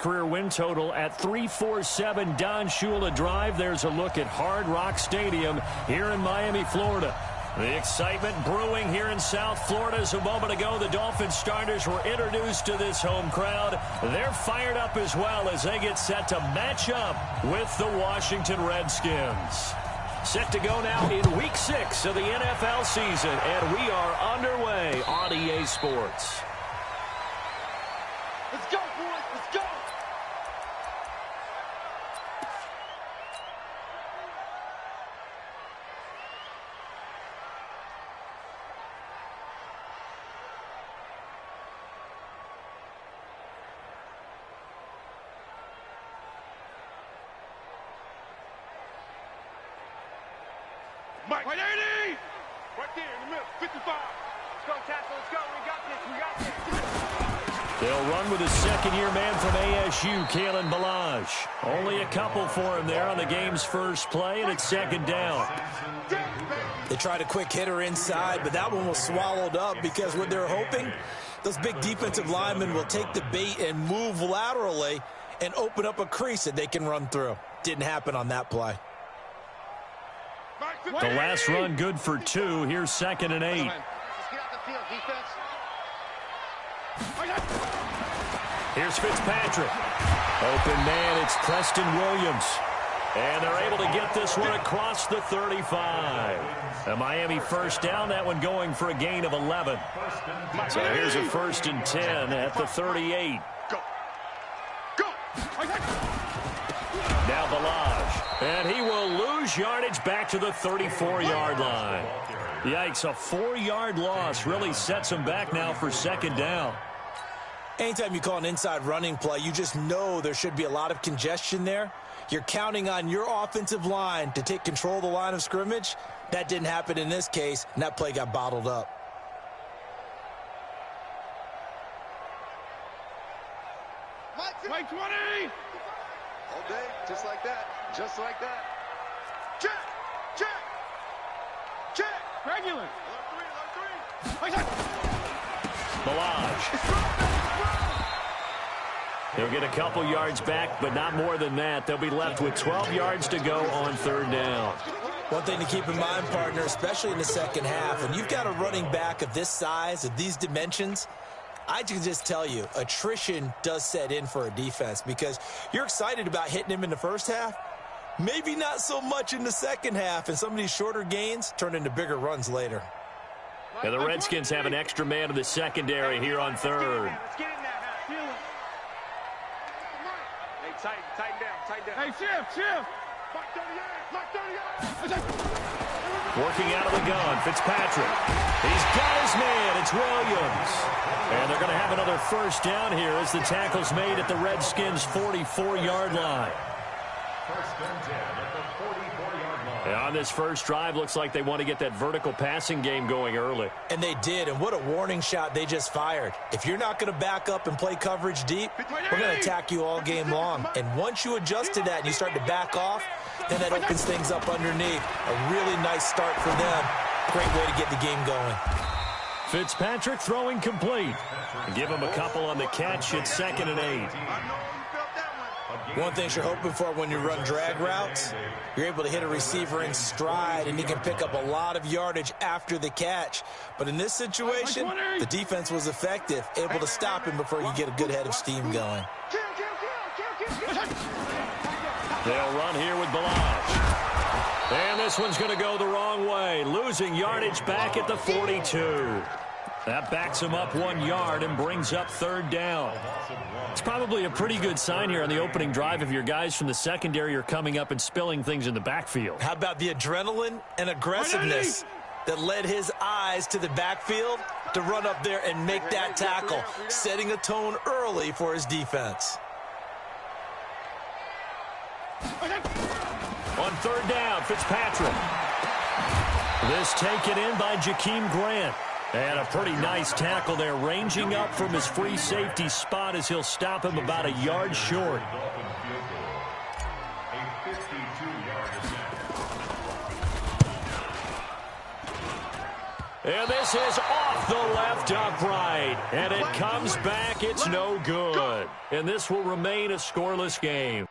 Career win total at 347. Don Shula Drive. There's a look at Hard Rock Stadium here in Miami, Florida. The excitement brewing here in South Florida. As a moment ago, the Dolphins starters were introduced to this home crowd. They're fired up as well as they get set to match up with the Washington Redskins. Set to go now in Week 6 of the NFL season, and we are underway on EA Sports. Let's go, boys. Let's go. Mike, 180! Right there in the middle, 55. Let's go, tackle, let's go. We got this. They'll run with his second-year man from ASU, Kalen Ballage. Only a couple for him there on the game's first play, and it's second down. They tried a quick hitter inside, but that one was swallowed up because what they're hoping, those big defensive linemen will take the bait and move laterally and open up a crease that they can run through. Didn't happen on that play. The last run good for 2. Here's 2nd and 8. Let's get out the field, defense. Here's Fitzpatrick. Open man, it's Preston Williams. And they're able to get this one across the 35. A Miami first down, that one going for a gain of 11. So here's a 1st and 10 at the 38. Go. Now Ballage. And he will lose yardage back to the 34-yard line. Yikes, a 4-yard loss really sets him back now for second down. Anytime you call an inside running play, you just know there should be a lot of congestion there. You're counting on your offensive line to take control of the line of scrimmage. That didn't happen in this case, and that play got bottled up. Mike 20! All day, just like that. Just like that. Check! Regular. Alert 3. Ballage. They'll get a couple yards back, but not more than that. They'll be left with 12 yards to go on 3rd down. One thing to keep in mind, partner, especially in the second half, when you've got a running back of this size, of these dimensions, I can just tell you, attrition does set in for a defense because you're excited about hitting him in the first half. Maybe not so much in the second half, and some of these shorter gains turn into bigger runs later. Now the Redskins have an extra man in the secondary here on 3rd. Let's get in there. Feel it. Hey, tighten down. Hey, shift. Lock 38. Working out of the gun, Fitzpatrick. He's got his man. It's Williams. And they're going to have another first down here as the tackle's made at the Redskins' 44-yard line. And on this first drive, looks like they want to get that vertical passing game going early. And they did, and what a warning shot they just fired. If you're not going to back up and play coverage deep, we're going to attack you all game long. And once you adjust to that and you start to back off, then that opens things up underneath. A really nice start for them. Great way to get the game going. Fitzpatrick throwing complete. Give him a couple on the catch. It's 2nd and 8. One thing you're hoping for when you run drag routes, you're able to hit a receiver in stride, and he can pick up a lot of yardage after the catch. But in this situation, the defense was effective, able to stop him before you get a good head of steam going. They'll run here with Ballage. And this one's going to go the wrong way, losing yardage back at the 42. That backs him up 1 yard and brings up 3rd down. It's probably a pretty good sign here on the opening drive if your guys from the secondary are coming up and spilling things in the backfield. How about the adrenaline and aggressiveness that led his eyes to the backfield to run up there and make that tackle, setting a tone early for his defense. On 3rd down, Fitzpatrick. This taken in by Jakeem Grant. And a pretty nice tackle there, ranging up from his free safety spot as he'll stop him about a yard short. And this is off the left upright. And it comes back. It's no good. And this will remain a scoreless game.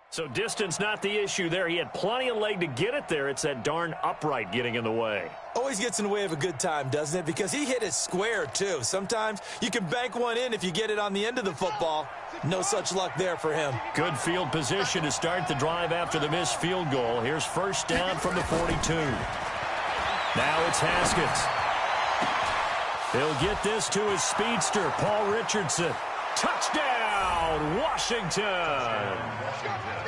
So distance not the issue there. He had plenty of leg to get it there. It's that darn upright getting in the way. Always gets in the way of a good time, doesn't it? Because he hit it square, too. Sometimes you can bank one in if you get it on the end of the football. No such luck there for him. Good field position to start the drive after the missed field goal. Here's first down from the 42. Now it's Haskins. He'll get this to his speedster, Paul Richardson. Touchdown, Washington.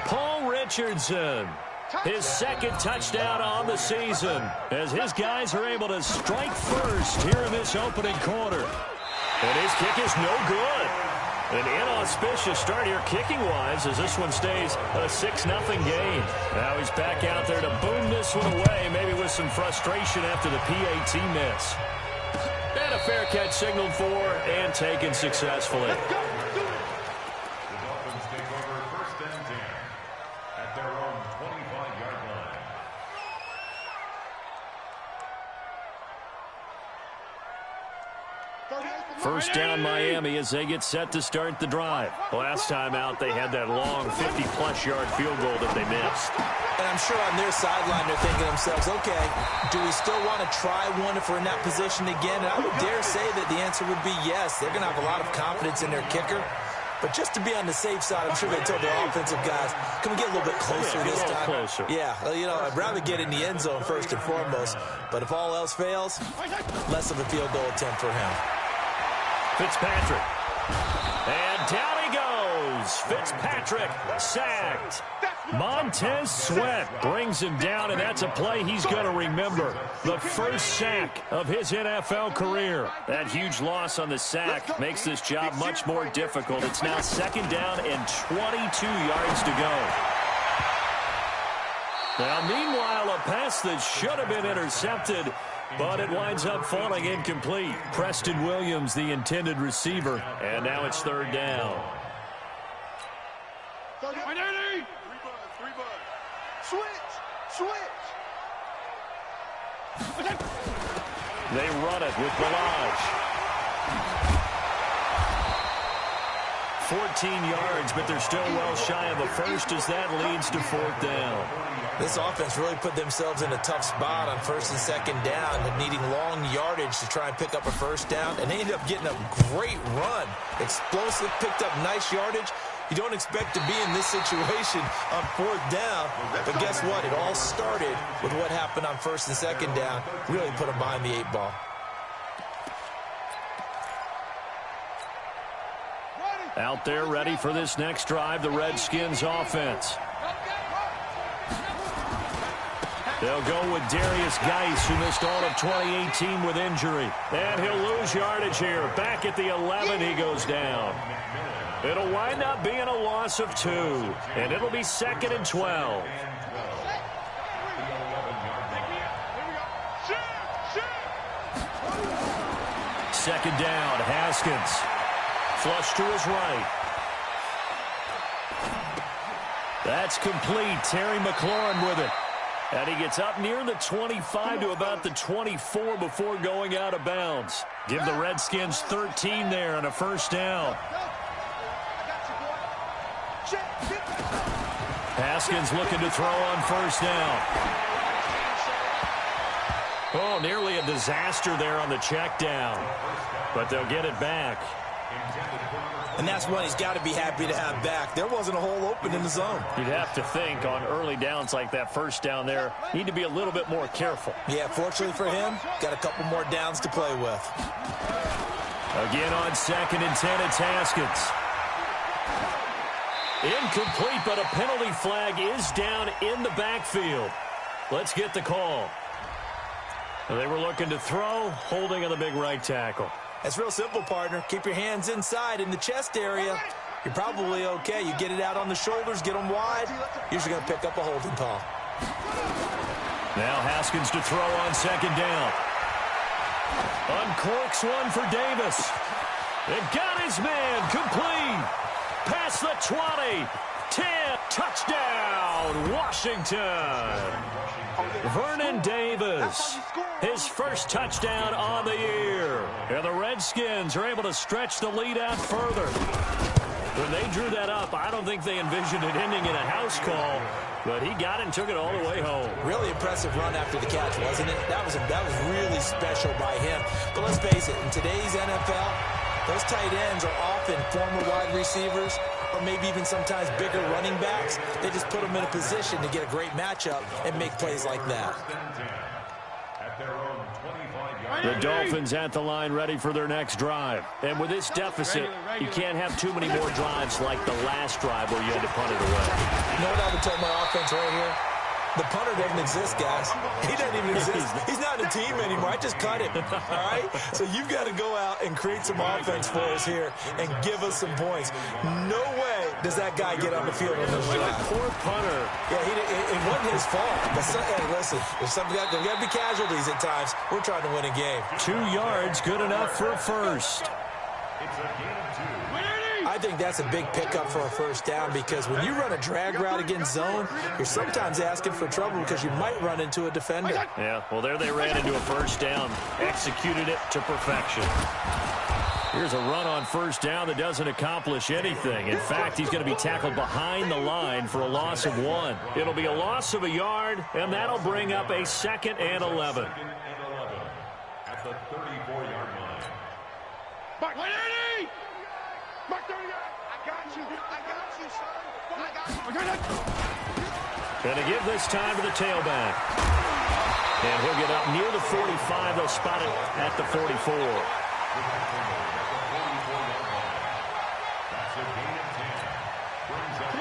Paul Richardson, his second touchdown on the season, as his guys are able to strike first here in this opening quarter. And his kick is no good. An inauspicious start here kicking-wise as this one stays a 6-0 game. Now he's back out there to boom this one away, maybe with some frustration after the PAT miss. And a fair catch signaled for and taken successfully. First down Miami as they get set to start the drive. Last time out they had that long 50-plus yard field goal that they missed. And I'm sure on their sideline they're thinking to themselves, okay, do we still want to try one if we're in that position again? And I would dare say that the answer would be yes. They're going to have a lot of confidence in their kicker. But just to be on the safe side, I'm sure they told their offensive guys, can we get a little bit closer this time? Closer. Yeah, you know, I'd rather get in the end zone first and foremost. But if all else fails, less of a field goal attempt for him. Fitzpatrick. And down he goes. Fitzpatrick sacked. Montez Sweat brings him down, and that's a play he's going to remember. The first sack of his NFL career. That huge loss on the sack makes this job much more difficult. It's now second down and 22 yards to go. Now, meanwhile, a pass that should have been intercepted, but it winds up falling incomplete. Preston Williams, the intended receiver, and now it's third down. They run it with Balaj. 14 yards, but they're still well shy of a first as that leads to fourth down. This offense really put themselves in a tough spot on first and second down and needing long yardage to try and pick up a first down, and they ended up getting a great run. Explosive, picked up nice yardage. You don't expect to be in this situation on fourth down, but guess what? It all started with what happened on first and second down. Really put them behind the 8 ball. Out there ready for this next drive, the Redskins offense. They'll go with Darius Geis, who missed all of 2018 with injury. And he'll lose yardage here. Back at the 11, he goes down. It'll wind up being a loss of 2, and it'll be second and 12. Second down, Haskins. Flush to his right. That's complete. Terry McLaurin with it. And he gets up near the 25 to about the 24 before going out of bounds. Give the Redskins 13 there on a first down. Haskins looking to throw on first down. Oh, nearly a disaster there on the check down. But they'll get it back. And that's one he's got to be happy to have back. There wasn't a hole open in the zone. You'd have to think on early downs like that first down there, need to be a little bit more careful. Yeah, fortunately for him, got a couple more downs to play with. Again on second and 10, it's Haskins. Incomplete, but a penalty flag is down in the backfield. Let's get the call. They were looking to throw, holding on the big right tackle. That's real simple, partner. Keep your hands inside in the chest area. You're probably okay. You get it out on the shoulders, get them wide. Usually going to pick up a holding call. Now Haskins to throw on second down. Uncorks one for Davis. And got his man complete. Past the 20. 10. Touchdown, Washington. Vernon Davis, his first touchdown on the year. And the Redskins are able to stretch the lead out further. When they drew that up, I don't think they envisioned it ending in a house call, but he got it and took it all the way home. Really impressive run after the catch, wasn't it? That was really special by him. But let's face it, in today's NFL, those tight ends are often former wide receivers or maybe even sometimes bigger running backs. They just put them in a position to get a great matchup and make plays like that. The Dolphins at the line ready for their next drive. And with this deficit, you can't have too many more drives like the last drive where you had to punt it away. You know what I would tell my offense right here? The punter doesn't exist, guys. He doesn't even exist. He's not a team anymore. I just cut him, all right? So you've got to go out and create some offense for us here and give us some points. No way does that guy get on the field on this drive. Poor punter. Yeah, it wasn't his fault. But hey, listen, there's got to be casualties at times. We're trying to win a game. 2 yards, good enough for a first. I think that's a big pickup for a first down because when you run a drag route against zone, you're sometimes asking for trouble because you might run into a defender. Yeah, well, there they ran into a first down, executed it to perfection. Here's a run on first down that doesn't accomplish anything. In fact, he's going to be tackled behind the line for a loss of 1. It'll be a loss of a yard, and that'll bring up a 2nd and 11. At the 34-yard line. Back 180! Back 30! I got you, son. I got you. Going to give this time to the tailback. And he'll get up near the 45. They'll spot it at the 44. Brings up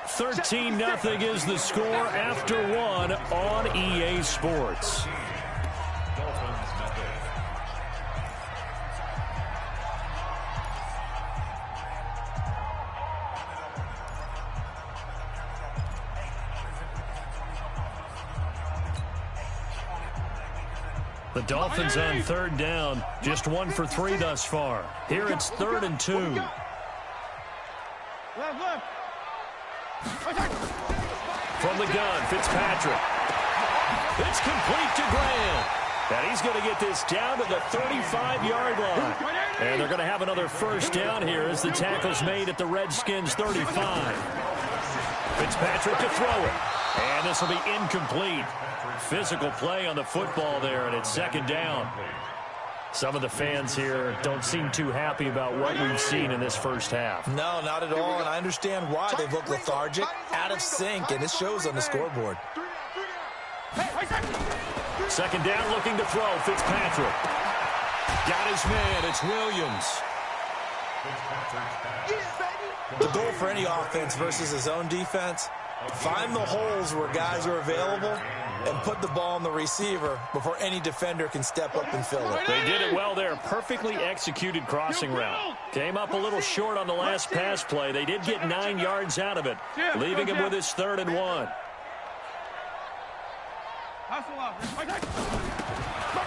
13-0 is the score after 1 on EA Sports. The Dolphins on 3rd down, just 1 for 3 thus far. Here it's 3rd and 2. Left. From the gun, Fitzpatrick. It's complete to Grant. And he's going to get this down to the 35-yard line. And they're going to have another first down here as the tackle's made at the Redskins' 35. Fitzpatrick to throw it. And this will be incomplete. Physical play on the football there, and it's 2nd down. Some of the fans here don't seem too happy about what we've seen in this first half. No, not at all, and I understand why. They've looked lethargic, out of sync, and it shows on the scoreboard. 2nd down, looking to throw. Fitzpatrick. Got his man. It's Williams. The goal for any offense versus his own defense, find the holes where guys are available and put the ball on the receiver before any defender can step up and fill it. They did it well there. Perfectly executed crossing route. Came up a little short on the last pass play. They did get 9 yards out of it, leaving him with his 3rd and 1.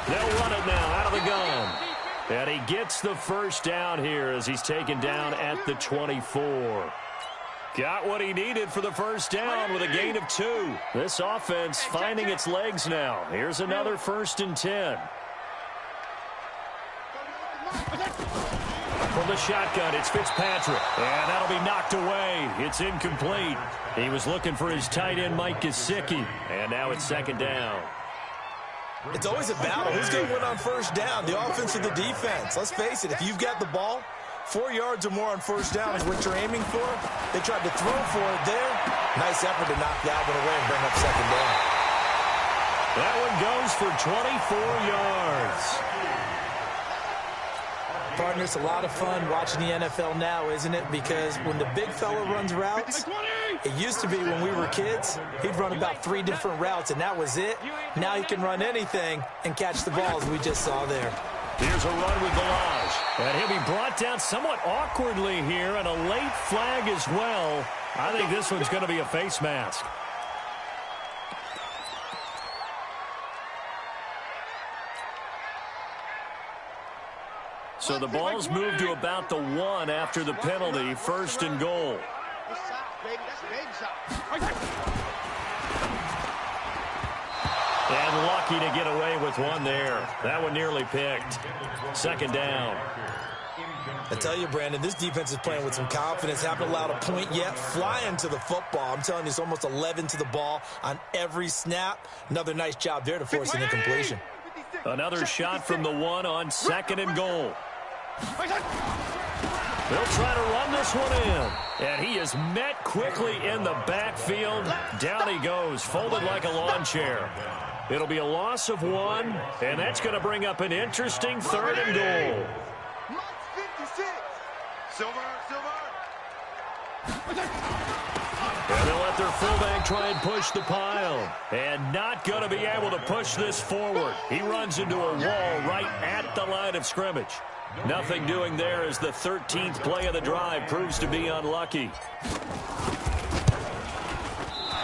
They'll run it now out of the gun. And he gets the first down here as he's taken down at the 24. Got what he needed for the first down with a gain of 2. This offense finding its legs now. Here's another 1st and 10. From the shotgun, it's Fitzpatrick. And that'll be knocked away. It's incomplete. He was looking for his tight end, Mike Gesicki. And now it's 2nd down. It's always a battle. Who's going to win on first down, the offense or the defense? Let's face it, if you've got the ball, 4 yards or more on first down is what you're aiming for. They tried to throw for it there. Nice effort to knock that one away and bring up 2nd down. That one goes for 24 yards. Partner, it's a lot of fun watching the NFL now, isn't it? Because when the big fella runs routes, it used to be when we were kids, he'd run about 3 different routes, and that was it. Now he can run anything and catch the balls we just saw there. Here's a run with Balaj. And he'll be brought down somewhat awkwardly here, and a late flag as well. I think this one's going to be a face mask. So the ball's moved to about the 1 after the penalty, 1st and goal. And lucky to get away with one there. That one nearly picked. 2nd down. I tell you, Brandon, this defense is playing with some confidence. Haven't allowed a point yet. Flying to the football. I'm telling you, it's almost 11 to the ball on every snap. Another nice job there to force an incompletion. Another shot from the 1 on 2nd and goal. They'll try to run this one in. And he is met quickly in the backfield. Down he goes, folded like a lawn chair. It'll be a loss of 1, and that's going to bring up an interesting 3rd and goal. And they'll let their fullback try and push the pile. And not going to be able to push this forward. He runs into a wall right at the line of scrimmage. Nothing doing there as the 13th play of the drive proves to be unlucky.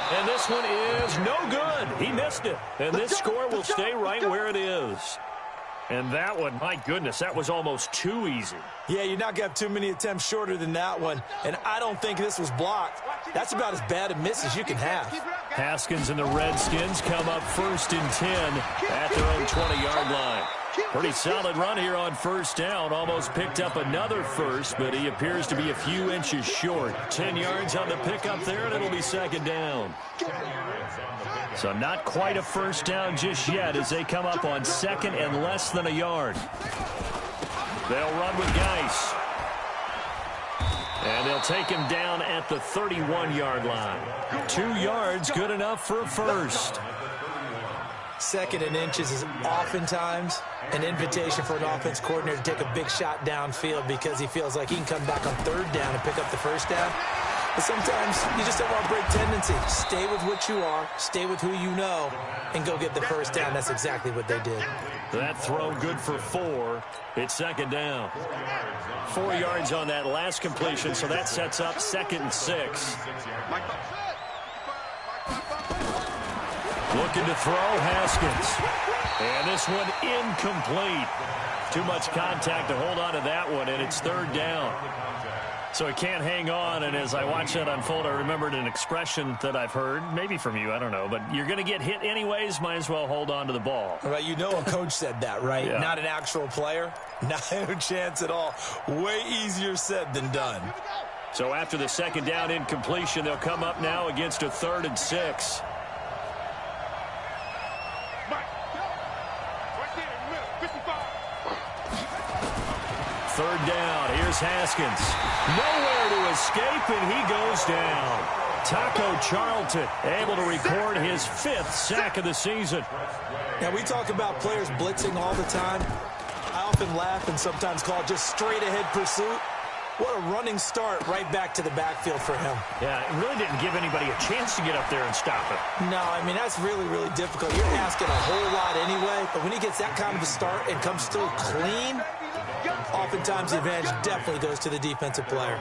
And this one is no good. He missed it. And this score will stay right where it is. And that one, my goodness, that was almost too easy. Yeah, you're not going to have too many attempts shorter than that one. And I don't think this was blocked. That's about as bad a miss as you can have. Haskins and the Redskins come up 1st and 10 at their own 20-yard line. Pretty solid run here on 1st down. Almost picked up another first, but he appears to be a few inches short. 10 yards on the pickup there, and it'll be 2nd down. So not quite a 1st down just yet as they come up on 2nd and less than a yard. They'll run with Geis. And they'll take him down at the 31-yard line. 2 yards, good enough for a first. 2nd and inches is oftentimes an invitation for an offense coordinator to take a big shot downfield because he feels like he can come back on 3rd down and pick up the 1st down. But sometimes you just don't want to break tendency. Stay with what you are, stay with who you know, and go get the 1st down. That's exactly what they did. That throw good for 4. It's 2nd down. 4 yards on that last completion, so that sets up 2nd and 6. Looking to throw, Haskins. And this one incomplete. Too much contact to hold on to that one, and it's 3rd down. So he can't hang on, and as I watch that unfold, I remembered an expression that I've heard, maybe from you, I don't know, but you're going to get hit anyways, might as well hold on to the ball. Right, you know a coach said that, right? Yeah. Not an actual player. Not a chance at all. Way easier said than done. So after the 2nd down incompletion, they'll come up now against a 3rd and 6. Third down. Here's Haskins. Nowhere to escape, and he goes down. Taco Charlton able to record his 5th sack of the season. Now, we talk about players blitzing all the time. I often laugh and sometimes call it just straight-ahead pursuit. What a running start right back to the backfield for him. Yeah, it really didn't give anybody a chance to get up there and stop it. No, I mean, that's really, really difficult. You're asking a whole lot anyway, but when he gets that kind of a start and comes through clean, oftentimes the advantage definitely goes to the defensive player.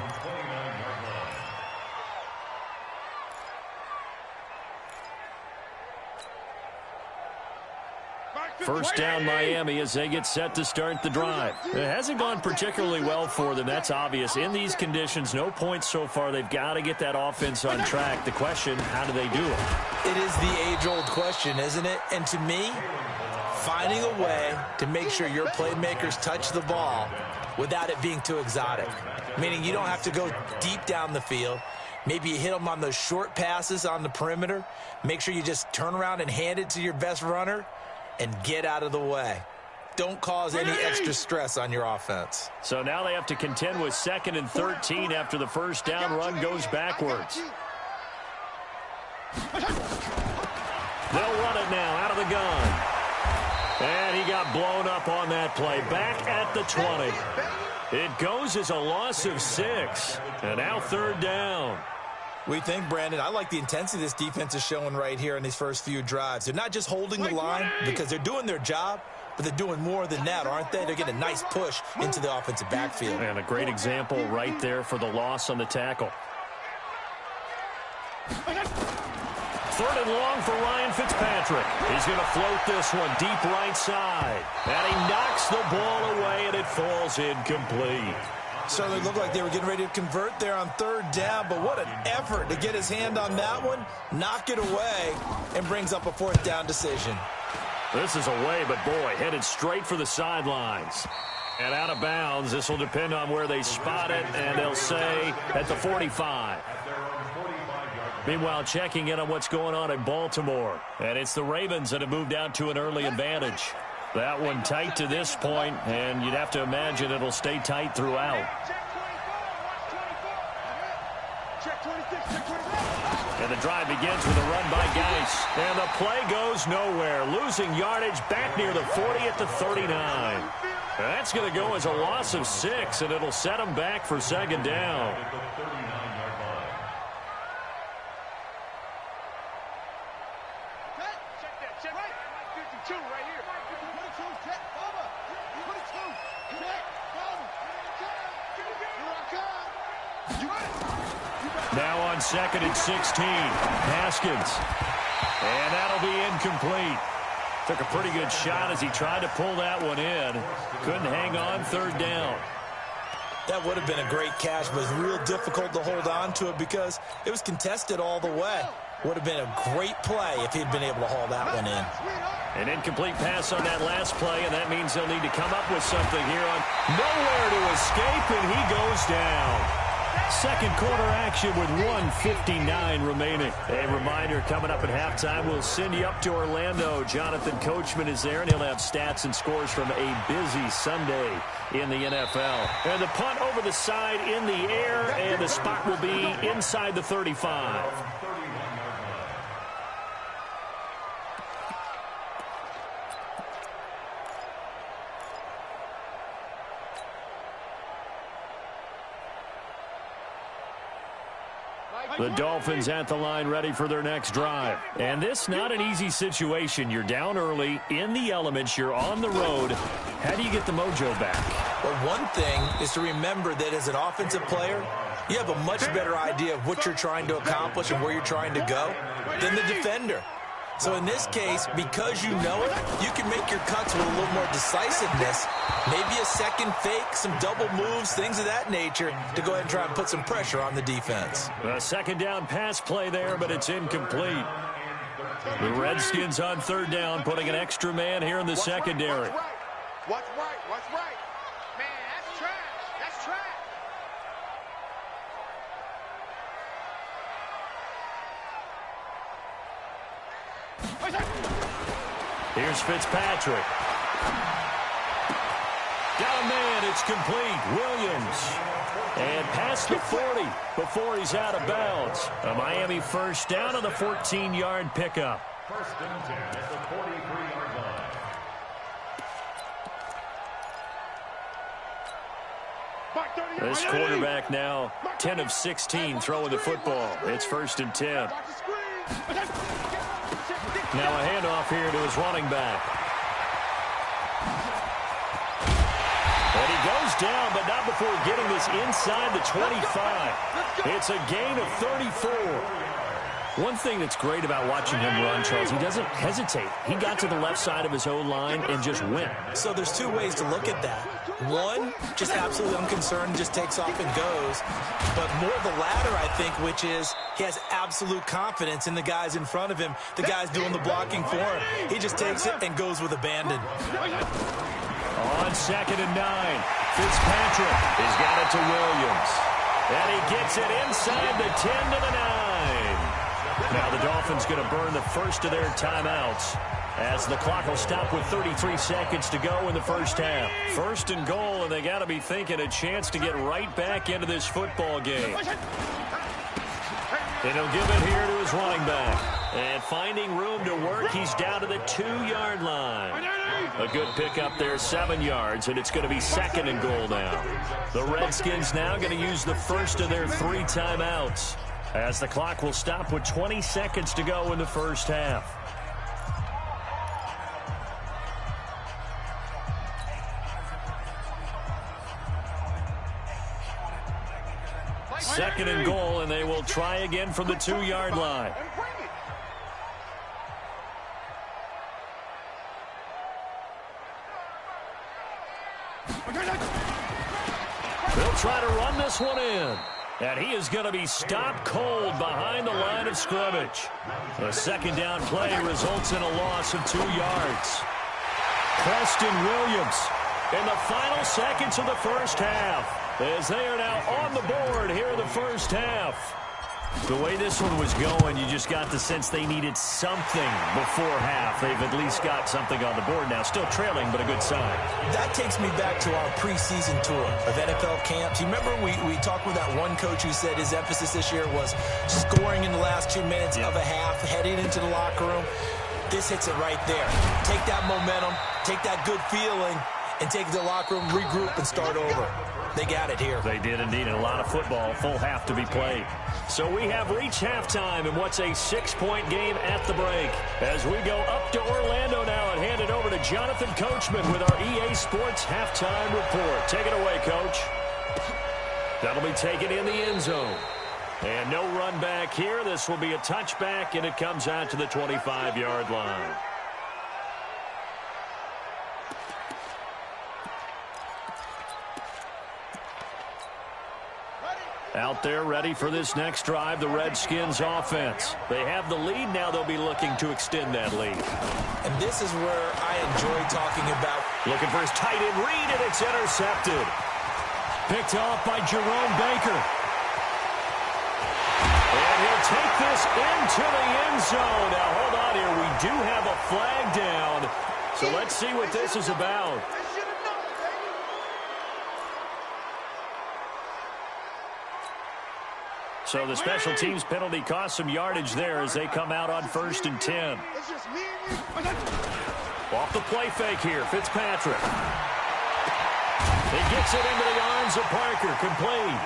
First down Miami as they get set to start the drive. It hasn't gone particularly well for them. That's obvious. In these conditions, no points so far. They've got to get that offense on track. The question, how do they do it? It is the age-old question, isn't it? And to me, finding a way to make sure your playmakers touch the ball without it being too exotic. Meaning you don't have to go deep down the field. Maybe you hit them on those short passes on the perimeter. Make sure you just turn around and hand it to your best runner and get out of the way. Don't cause any extra stress on your offense. So now they have to contend with 2nd and 13 after the first down run goes backwards. They'll run it now out of the the gun. And he got blown up on that play. Back at the 20. It goes as a loss of 6. And now 3rd down. We think, Brandon, I like the intensity this defense is showing right here in these first few drives. They're not just holding the line because they're doing their job, but they're doing more than that, aren't they? They're getting a nice push into the offensive backfield. And a great example right there for the loss on the tackle. 3rd and long for Ryan Fitzpatrick. He's going to float this one deep right side. And he knocks the ball away, and it falls incomplete. Certainly looked like they were getting ready to convert there on 3rd down, but what an effort to get his hand on that one, knock it away, and brings up a 4th down decision. This is away, but boy, headed straight for the sidelines. And out of bounds, this will depend on where they spot it, and they'll say at the 45. Meanwhile, checking in on what's going on in Baltimore. And it's the Ravens that have moved out to an early advantage. That one tight to this point, and you'd have to imagine it'll stay tight throughout. And the drive begins with a run by Geis. And the play goes nowhere. Losing yardage back near the 40 at the 39. That's going to go as a loss of 6, and it'll set them back for 2nd down. Now on 2nd and 16, Haskins. And that'll be incomplete. Took a pretty good shot as he tried to pull that one in. Couldn't hang on 3rd down. That would have been a great catch, but it's real difficult to hold on to it because it was contested all the way. Would have been a great play if he'd been able to haul that one in. An incomplete pass on that last play, and that means they'll need to come up with something here on nowhere to escape, and he goes down. 2nd quarter action with 1:59 remaining. A reminder, coming up at halftime, we'll send you up to Orlando. Jonathan Coachman is there, and he'll have stats and scores from a busy Sunday in the NFL. And the punt over the side in the air, and the spot will be inside the 35. The Dolphins at the line ready for their next drive. And this not an easy situation. You're down early, in the elements, you're on the road. How do you get the mojo back? Well, one thing is to remember that as an offensive player, you have a much better idea of what you're trying to accomplish and where you're trying to go than the defender. So in this case, because you know it, you can make your cuts with a little more decisiveness. Maybe a second fake, some double moves, things of that nature to go ahead and try and put some pressure on the defense. A 2nd down pass play there, but it's incomplete. The Redskins on 3rd down, putting an extra man here in the secondary. What's right? What's right? Man, that's trash. That's trash. Here's Fitzpatrick. Got a man, it's complete. Williams. And past the 40 before he's out of bounds. A Miami 1st down on the 14-yard pickup. 1st and 10 at the 43-yard line. This quarterback now 10 of 16 throwing the football. It's 1st and 10. Now a handoff here to his running back. And he goes down, but not before getting this inside the 25. It's a gain of 34. One thing that's great about watching him run, Charles, he doesn't hesitate. He got to the left side of his own line and just went. So there's 2 ways to look at that. One, just absolutely unconcerned, just takes off and goes. But more the latter, I think, which is he has absolute confidence in the guys in front of him, the guys doing the blocking for him. He just takes it and goes with abandon. On 2nd and 9, Fitzpatrick has got it to Williams. And he gets it inside the 10 to the 9. Now the Dolphins going to burn the first of their timeouts as the clock will stop with 33 seconds to go in the 1st half. 1st and goal, and they got to be thinking a chance to get right back into this football game. And he'll give it here to his running back. And finding room to work, he's down to the 2-yard line. A good pickup there, 7 yards, and it's going to be 2nd and goal now. The Redskins now going to use the first of their 3 timeouts, as the clock will stop with 20 seconds to go in the first half. Second and goal, and they will try again from the 2-yard line. They'll try to run this one in. And he is going to be stopped cold behind the line of scrimmage. The second down play results in a loss of 2 yards. Preston Williams in the final seconds of the first half, as they are now on the board here in the first half. The way this one was going, you just got the sense they needed something before half. They've at least got something on the board now. Still trailing, but a good sign. That takes me back to our preseason tour of NFL camps. You remember we talked with that one coach who said his emphasis this year was scoring in the last 2 minutes of a half, heading into the locker room. This hits it right there. Take that momentum, take that good feeling, and take it to the locker room, regroup, and start over. They got it here. They did indeed. A lot of football, full half to be played. So we have reached halftime in what's a 6-point game at the break. As we go up to Orlando now and hand it over to Jonathan Coachman with our EA Sports halftime report. Take it away, Coach. That'll be taken in the end zone. And no run back here. This will be a touchback, and it comes out to the 25-yard line. Out there ready for this next drive, the Redskins offense. They have the lead. Now they'll be looking to extend that lead. And this is where I enjoy talking about. Looking for his tight end read, and it's intercepted. Picked off by Jerome Baker. And he'll take this into the end zone. Now, hold on here. We do have a flag down. So let's see what this is about. So the special teams penalty cost some yardage there as they come out on 1st and 10. Off the play fake here, Fitzpatrick. He gets it into the arms of Parker, complete.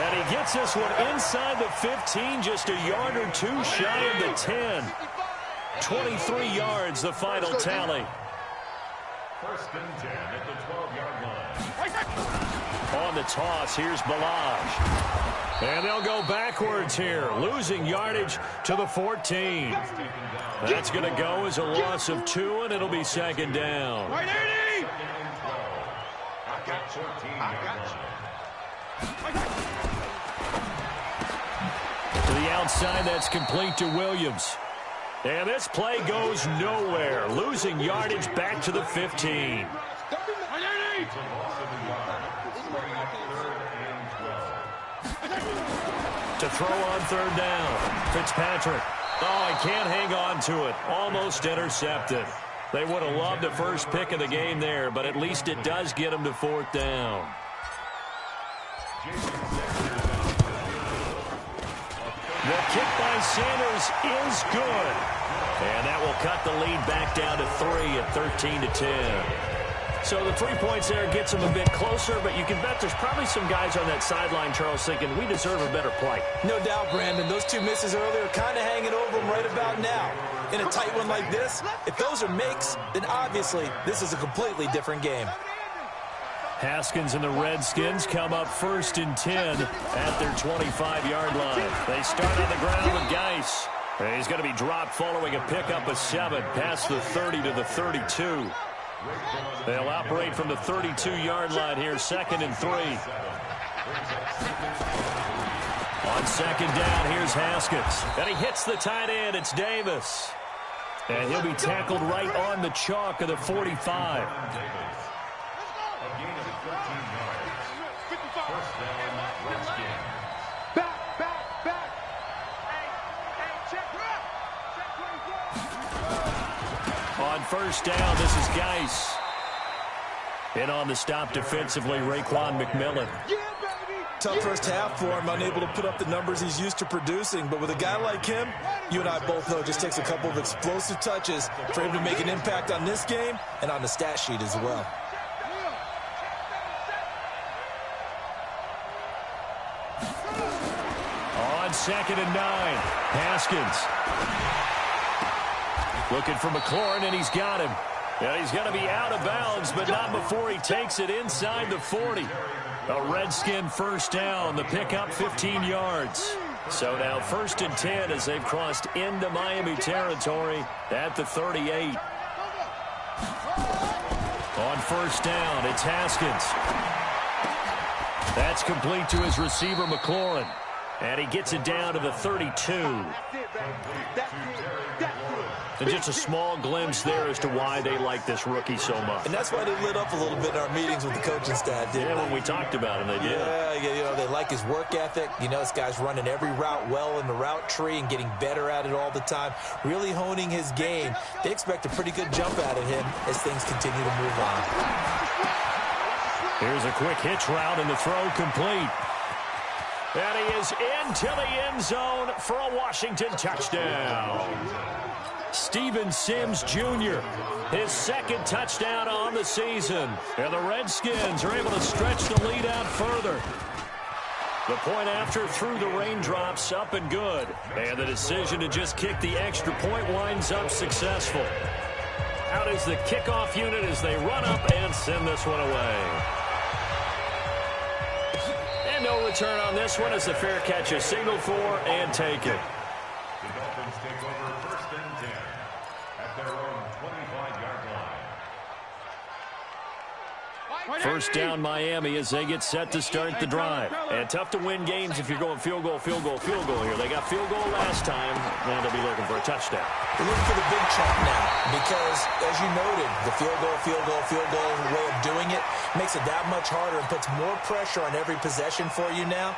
And he gets this one inside the 15, just a yard or 2 shy of the 10. 23 yards, the final tally. 1st and 10 at the 12-yard line. On the toss, here's Balaj. And they'll go backwards here, losing yardage to the 14. That's going to go as a loss of 2, and it'll be 2nd down. To the outside, that's complete to Williams. And this play goes nowhere, losing yardage back to the 15. To throw on 3rd down. Fitzpatrick. Oh, he can't hang on to it. Almost intercepted. They would have loved the first pick of the game there, but at least it does get them to 4th down. The kick by Sanders is good. And that will cut the lead back down to 3 at 13-10. So the 3 points there gets them a bit closer, but you can bet there's probably some guys on that sideline, Charles, thinking we deserve a better play. No doubt, Brandon. Those 2 misses earlier are kind of hanging over them right about now. In a tight one like this, if those are makes, then obviously this is a completely different game. Haskins and the Redskins come up 1st and 10 at their 25-yard line. They start on the ground with Geis. He's going to be dropped following a pickup of 7 past the 30 to the 32. They'll operate from the 32-yard line here, 2nd and 3. On 2nd down, here's Haskins. And he hits the tight end. It's Davis. And he'll be tackled right on the chalk of the 45. On 1st down, this is Geis. And on the stop defensively, Raekwon McMillan. Tough first half for him, unable to put up the numbers he's used to producing. But with a guy like him, you and I both know it just takes a couple of explosive touches for him to make an impact on this game and on the stat sheet as well. On 2nd and 9, Haskins. Looking for McLaurin, and he's got him. And he's going to be out of bounds, but not before he takes it inside the 40. A Redskin first down, the pickup 15 yards. So now 1st and 10 as they've crossed into Miami territory at the 38. On 1st down, it's Haskins. That's complete to his receiver, McLaurin. And he gets it down to the 32. And just a small glimpse there as to why they like this rookie so much. And that's why they lit up a little bit in our meetings with the coaching staff, didn't they? When we talked about him, they did. Yeah, you know, they like his work ethic. You know, this guy's running every route well in the route tree and getting better at it all the time, really honing his game. They expect a pretty good jump out of him as things continue to move on. Here's a quick hitch route and the throw complete. And he is into the end zone for a Washington touchdown. Steven Sims Jr., his 2nd touchdown on the season. And the Redskins are able to stretch the lead out further. The point after through the raindrops, up and good. And the decision to just kick the extra point winds up successful. Out is the kickoff unit as they run up and send this one away. And no return on this one as the fair catch is signaled for and taken. The Dolphins take over 1st and 10 at their own 25-yard line. First down Miami as they get set to start the drive. And tough to win games if you're going field goal here. They got field goal last time. Now they'll be looking for a touchdown. They're looking for the big chunk now because, as you noted, the field goal way of doing it makes it that much harder and puts more pressure on every possession for you now.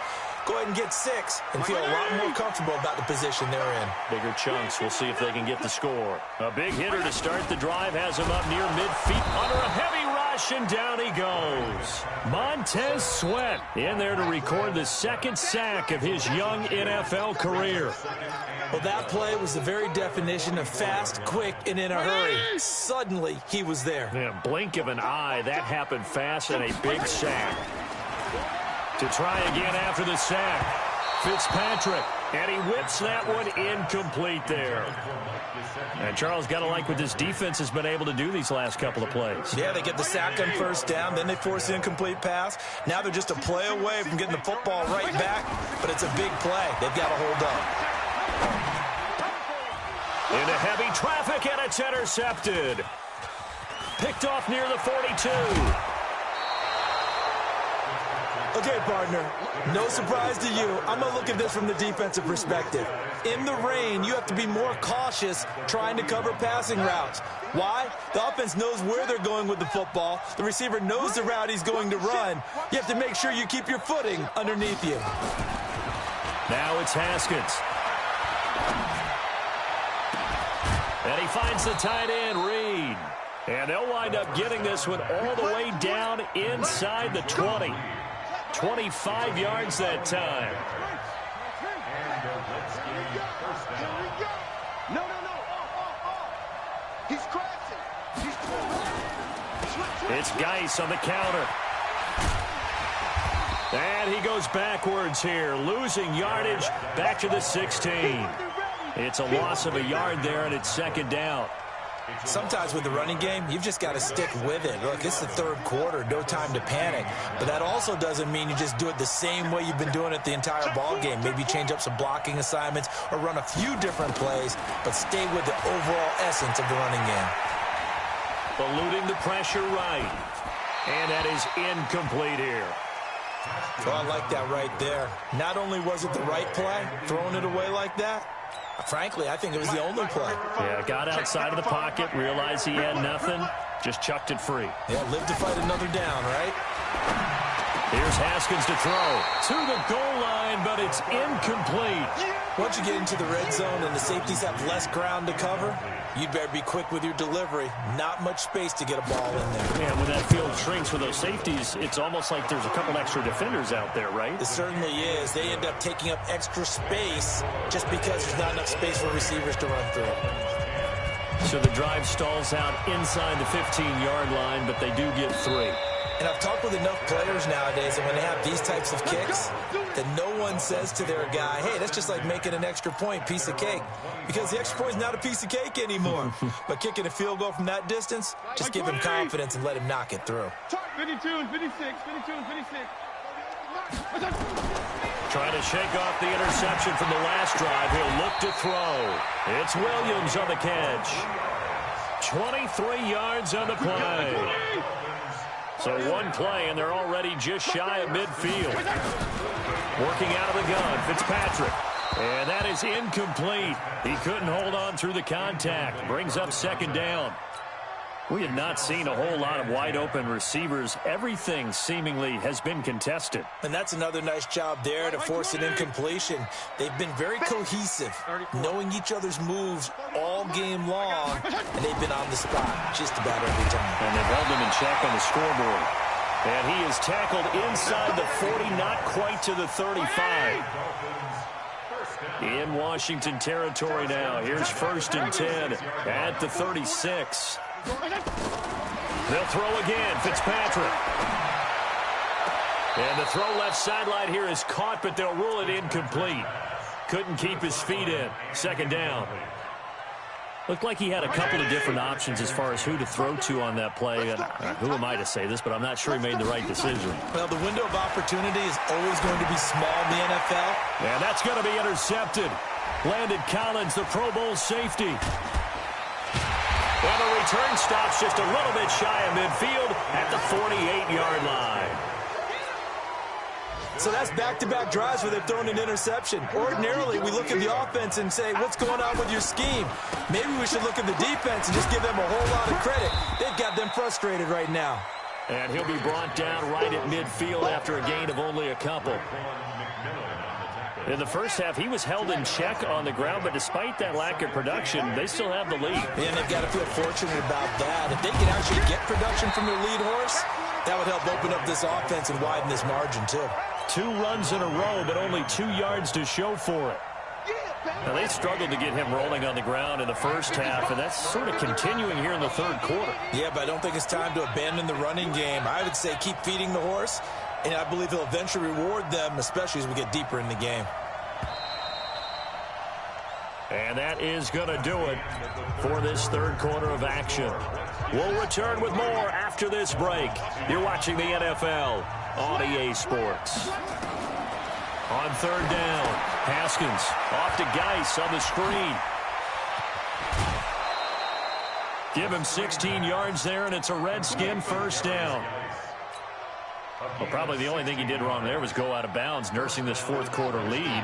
Go ahead and get 6 and feel a lot more comfortable about the position they're in. Bigger chunks. We'll see if they can get the score. A big hitter to start the drive has him up near midfeet under a heavy rush, and down he goes. Montez Sweat in there to record the 2nd sack of his young NFL career. Well, that play was the very definition of fast, quick, and in a hurry. Suddenly, he was there. Yeah, blink of an eye. That happened fast and a big sack. To try again after the sack, Fitzpatrick, and he whips that one incomplete there. And Charles, got to like what this defense has been able to do these last couple of plays. Yeah, they get the sack on 1st down, then they force the incomplete pass. Now they're just a play away from getting the football right back, but it's a big play. They've got to hold up. Into heavy traffic, and it's intercepted. Picked off near the 42. Okay, partner, no surprise to you. I'm going to look at this from the defensive perspective. In the rain, you have to be more cautious trying to cover passing routes. Why? The offense knows where they're going with the football. The receiver knows the route he's going to run. You have to make sure you keep your footing underneath you. Now it's Haskins. And he finds the tight end, Reed. And they'll wind up getting this one all the way down inside the 20. 25 yards that time. No. He's crashing. It's Geis on the counter. And he goes backwards here, losing yardage back to the 16. It's a loss of a yard there, and it's 2nd down. Sometimes with the running game, you've just got to stick with it. Look, it's the 3rd quarter, no time to panic. But that also doesn't mean you just do it the same way you've been doing it the entire ball game. Maybe change up some blocking assignments or run a few different plays, but stay with the overall essence of the running game. Eluding the pressure right. And that is incomplete here. So I like that right there. Not only was it the right play, throwing it away like that, frankly, I think it was the only play. Yeah, got outside of the pocket, realized he had nothing, just chucked it free. Yeah, live to fight another down, right? Here's Haskins to throw. To the goal line, but it's incomplete. Once you get into the red zone and the safeties have less ground to cover, you'd better be quick with your delivery. Not much space to get a ball in there. Yeah, when that field shrinks with those safeties, it's almost like there's a couple extra defenders out there, right? It certainly is. They end up taking up extra space just because there's not enough space for receivers to run through. So the drive stalls out inside the 15-yard line, but they do get 3. And I've talked with enough players nowadays, and when they have these types of kicks, that no one says to their guy, hey, that's just like making an extra point, piece of cake. Because the extra point is not a piece of cake anymore. But kicking a field goal from that distance, just give him confidence and let him knock it through. 52 and 56, 52 and 56. Trying to shake off the interception from the last drive. He'll look to throw. It's Williams on the catch. 23 yards on the play. So one play, and they're already just shy of midfield. Working out of the gun, Fitzpatrick. And that is incomplete. He couldn't hold on through the contact. Brings up second down. We have not seen a whole lot of wide-open receivers. Everything seemingly has been contested. And that's another nice job there to force an incompletion. They've been very cohesive, knowing each other's moves all game long, and they've been on the spot just about every time. And they've held him in check on the scoreboard. And he is tackled inside the 40, not quite to the 35. In Washington territory now. Here's 1st and 10 at the 36. They'll throw again, Fitzpatrick. And the throw left sideline here is caught, but they'll rule it incomplete. Couldn't keep his feet in. Second down. Looked like he had a couple of different options as far as who to throw to on that play. And who am I to say this, but I'm not sure he made the right decision. Well, the window of opportunity is always going to be small in the NFL. And that's going to be intercepted. Landon Collins, the Pro Bowl safety. And the return stops just a little bit shy of midfield at the 48-yard line. So that's back-to-back drives where they've thrown an interception. Ordinarily, we look at the offense and say, what's going on with your scheme? Maybe we should look at the defense and just give them a whole lot of credit. They've got them frustrated right now. And he'll be brought down right at midfield after a gain of only a couple. In the first half, he was held in check on the ground, but despite that lack of production, they still have the lead. And they've got to feel fortunate about that. If they can actually get production from their lead horse, that would help open up this offense and widen this margin, too. 2 runs in a row, but only 2 yards to show for it. Now, they struggled to get him rolling on the ground in the first half, and that's sort of continuing here in the third quarter. Yeah, but I don't think it's time to abandon the running game. I would say keep feeding the horse, and I believe he'll eventually reward them, especially as we get deeper in the game. And that is going to do it for this third quarter of action. We'll return with more after this break. You're watching the NFL on EA Sports. On third down, Haskins off to Geis on the screen. Give him 16 yards there, and it's a Redskin first down. Well, probably the only thing he did wrong there was go out of bounds, nursing this fourth quarter lead.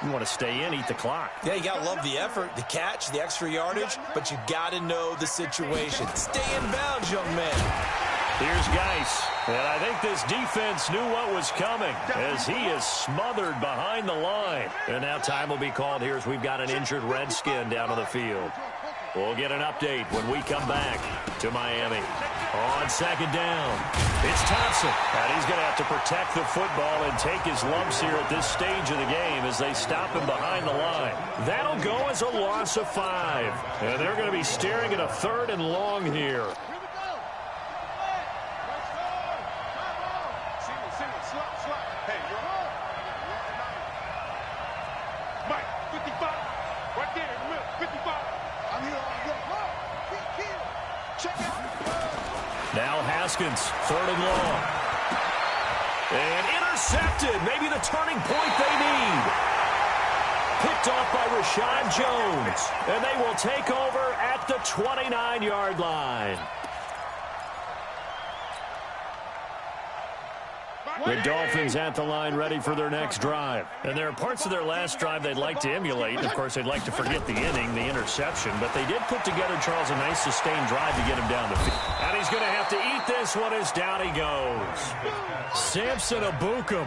You want to stay in, eat the clock. Yeah, you got to love the effort, the catch, the extra yardage, but you got to know the situation. Stay in bounds, young man. Here's Geis, and I think this defense knew what was coming as he is smothered behind the line. And now time will be called here as we've got an injured Redskin down on the field. We'll get an update when we come back to Miami. On second down, it's Thompson. And he's going to have to protect the football and take his lumps here at this stage of the game as they stop him behind the line. That'll go as a loss of 5. And they're going to be staring at a 3rd and long here. Now Haskins, 3rd and long. And intercepted. Maybe the turning point they need. Picked off by Rashad Jones. And they will take over at the 29-yard line. The Dolphins at the line ready for their next drive. And there are parts of their last drive they'd like to emulate. And, of course, they'd like to forget the inning, the interception. But they did put together, Charles, a nice sustained drive to get him down the field. And he's going to have to eat this one as down he goes. Samson Abukum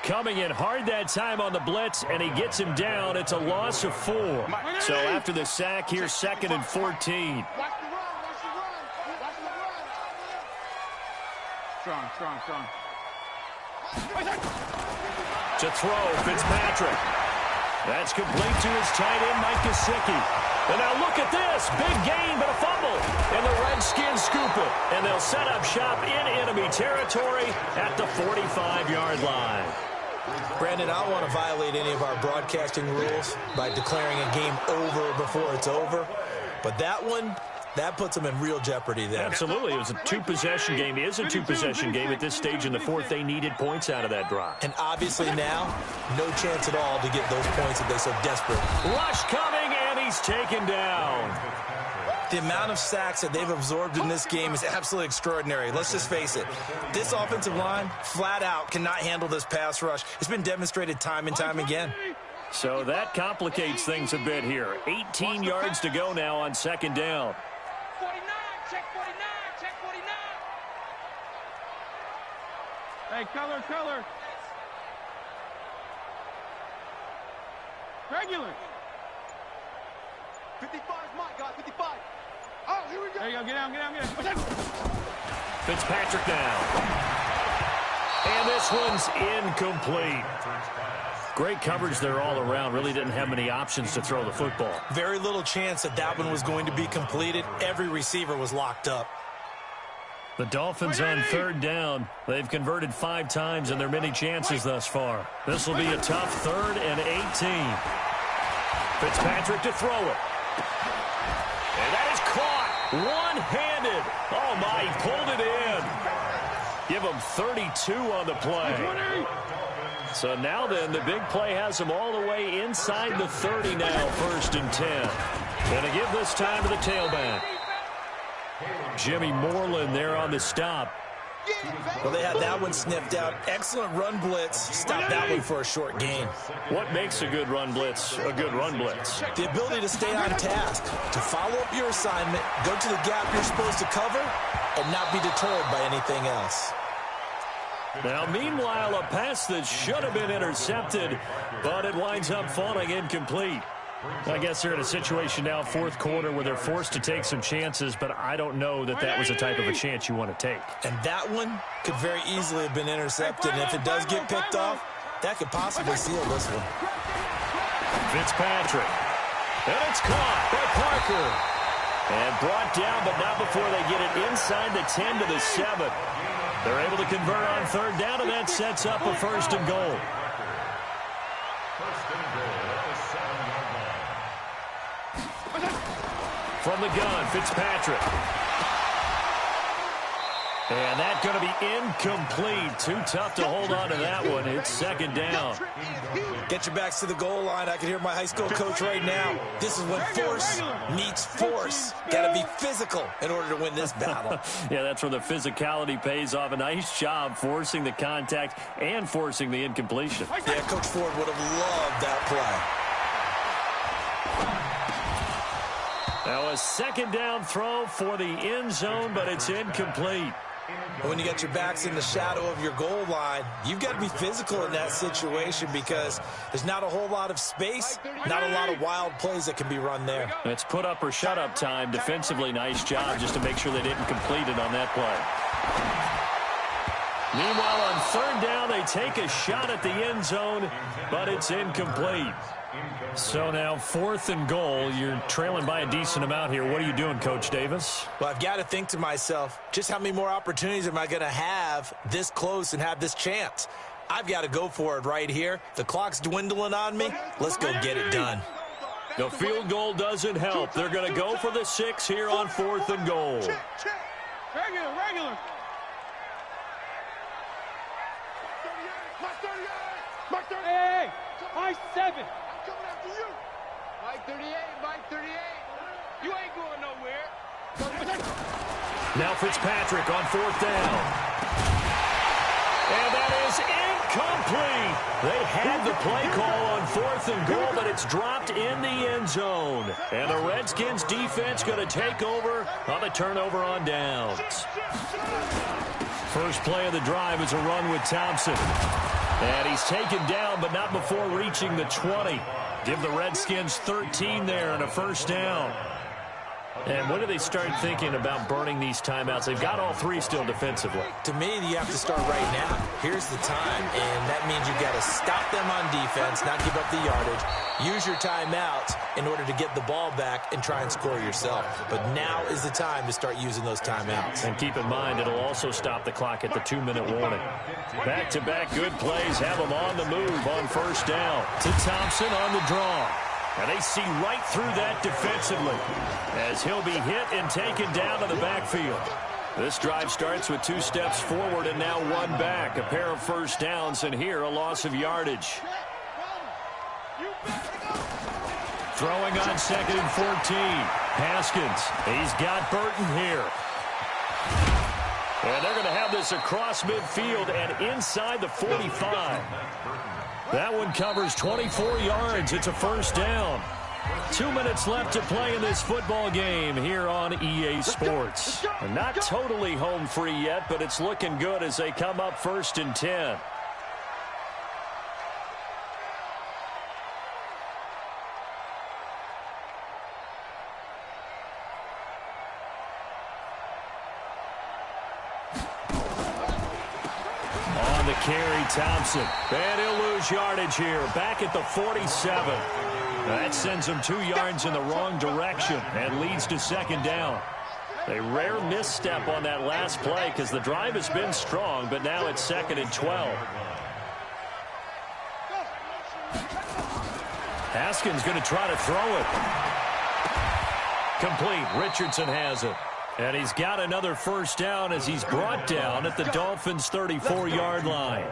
coming in hard that time on the blitz, and he gets him down. It's a loss of 4. So after the sack here, 2nd and 14. Strong. To throw, Fitzpatrick. That's complete to his tight end, Mike Gesicki. And now look at this. Big gain, but a fumble. And the Redskins scoop it. And they'll set up shop in enemy territory at the 45-yard line. Brandon, I don't want to violate any of our broadcasting rules by declaring a game over before it's over. But that one, that puts them in real jeopardy there. Absolutely. It was a two-possession game. It is a two-possession game at this stage in the fourth. They needed points out of that drive. And obviously now, no chance at all to get those points that they so desperate. Rush coming, and he's taken down. The amount of sacks that they've absorbed in this game is absolutely extraordinary. Let's just face it. This offensive line, flat out, cannot handle this pass rush. It's been demonstrated time and time again. So that complicates things a bit here. 18 yards to go now on 2nd down. 49, check 49, check 49. Hey, color. Regular. 55 is mine, guys, 55. Oh, here we go. There you go, get down. Fitzpatrick down. And this one's incomplete. Great coverage there all around. Really didn't have many options to throw the football. Very little chance that one was going to be completed. Every receiver was locked up. The Dolphins on 3rd down. They've converted 5 times in their many chances thus far. This will be a tough 3rd and 18. Fitzpatrick to throw it. And that is caught one-handed. Oh, my, he pulled it in. Give him 32 on the play. So now then, the big play has him all the way inside the 30 now, 1st and 10. Going to give this time to the tailback. Jimmy Moreland there on the stop. Well, they had that one sniffed out. Excellent run blitz. Stopped that one for a short gain. What makes a good run blitz a good run blitz? The ability to stay on task, to follow up your assignment, go to the gap you're supposed to cover, and not be deterred by anything else. Now, meanwhile, a pass that should have been intercepted, but it winds up falling incomplete. I guess they're in a situation now, 4th quarter, where they're forced to take some chances, but I don't know that was the type of a chance you want to take. And that one could very easily have been intercepted, and if it does get picked off, that could possibly seal this one. Fitzpatrick. And it's caught by Parker. And brought down, but not before they get it inside the 10 to the 7. They're able to convert on 3rd down, and that sets up a 1st and goal. From the gun, Fitzpatrick. And that's going to be incomplete. Too tough to hold on to that one. It's 2nd down. Get your backs to the goal line. I can hear my high school coach right now. This is when force meets force. Got to be physical in order to win this battle. Yeah, that's where the physicality pays off. A nice job forcing the contact and forcing the incompletion. Yeah, Coach Ford would have loved that play. Now a 2nd down throw for the end zone, but it's incomplete. When you got your backs in the shadow of your goal line, you've got to be physical in that situation because there's not a whole lot of space, not a lot of wild plays that can be run there. It's put up or shut up time. Defensively, nice job just to make sure they didn't complete it on that play. Meanwhile, on 3rd down, they take a shot at the end zone, but it's incomplete. So now 4th and goal. You're trailing by a decent amount here. What are you doing, Coach Davis? Well, I've got to think to myself, just how many more opportunities am I going to have this close and have this chance? I've got to go for it right here. The clock's dwindling on me. Let's go get it done. The field goal doesn't help. They're going to go for the 6 here on 4th and goal. Regular. Mark 38. Hey, Mark 7. I'm coming after you. Mike 38. You ain't going nowhere. Now Fitzpatrick on 4th down. And that is incomplete. They had the play call on 4th and goal, but it's dropped in the end zone. And the Redskins defense going to take over on the turnover on downs. First play of the drive is a run with Thompson. And he's taken down, but not before reaching the 20. Give the Redskins 13 there and a first down. And when do they start thinking about burning these timeouts? They've got all three still defensively. To me, you have to start right now. Here's the time, and that means you've got to stop them on defense, not give up the yardage, use your timeouts in order to get the ball back and try and score yourself. But now is the time to start using those timeouts. And keep in mind, it'll also stop the clock at the 2-minute warning. Back-to-back good plays have them on the move on first down. To Thompson on the draw. And they see right through that defensively as he'll be hit and taken down to the backfield. This drive starts with 2 steps forward and now 1 back. A pair of first downs, and here a loss of yardage. Throwing on 2nd and 14. Haskins. He's got Burton here. And they're going to have this across midfield and inside the 45. That one covers 24 yards. It's a first down. 2 minutes left to play in this football game here on EA Sports. And not totally home free yet, but it's looking good as they come up 1st and 10. On the carry, Thompson. And he'll lose yardage here. Back at the 47. That sends him 2 yards in the wrong direction and leads to 2nd down. A rare misstep on that last play because the drive has been strong, but now it's 2nd and 12. Haskins going to try to throw it. Complete. Richardson has it. And he's got another first down as he's brought down at the Dolphins' 34-yard line.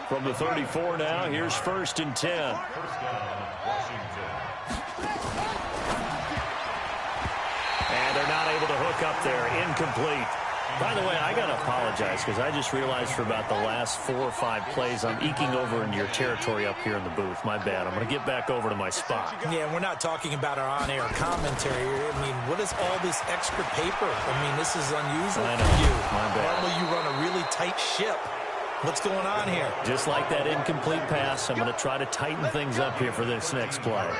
From the 34 now, here's 1st and 10. And they're not able to hook up there. Incomplete. By the way, I got to apologize because I just realized for about the last 4 or 5 plays I'm eking over into your territory up here in the booth. My bad. I'm going to get back over to my spot. Yeah, we're not talking about our on-air commentary. I mean, what is all this extra paper? I mean, this is unusual for you. My bad. Normally you run a really tight ship. What's going on here? Just like that incomplete pass, I'm going to try to tighten things up here for this next play.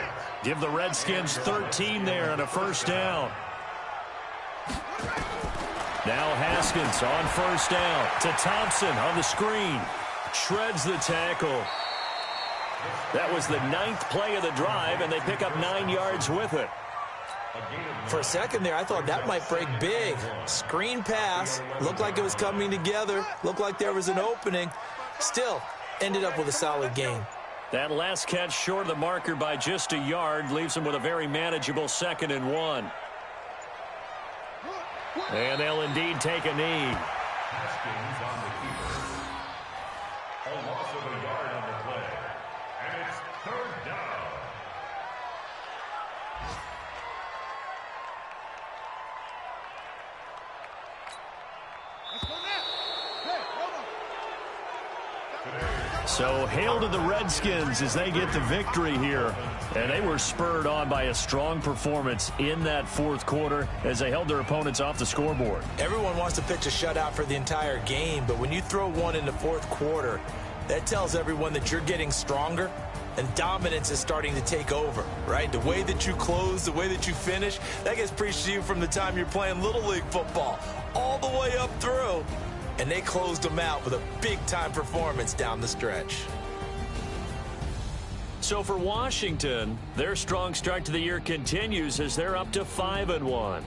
Give the Redskins 13 there and a first down. Now Haskins on first down to Thompson on the screen. Shreds the tackle. That was the 9th play of the drive, and they pick up 9 yards with it. For a second there, I thought that might break big. Screen pass. Looked like it was coming together. Looked like there was an opening. Still, ended up with a solid game. That last catch short of the marker by just a yard leaves them with a very manageable 2nd and 1. And they'll indeed take a knee. Haskins on the keeper. A loss of a yard on the play. And it's 3rd down. So hail to the Redskins as they get the victory here. And they were spurred on by a strong performance in that 4th quarter as they held their opponents off the scoreboard. Everyone wants to pitch a shutout for the entire game, but when you throw one in the 4th quarter, that tells everyone that you're getting stronger and dominance is starting to take over, right? The way that you close, the way that you finish, that gets preached to you from the time you're playing Little League football all the way up through. And they closed them out with a big-time performance down the stretch. So for Washington, their strong start to the year continues as they're up to 5-1.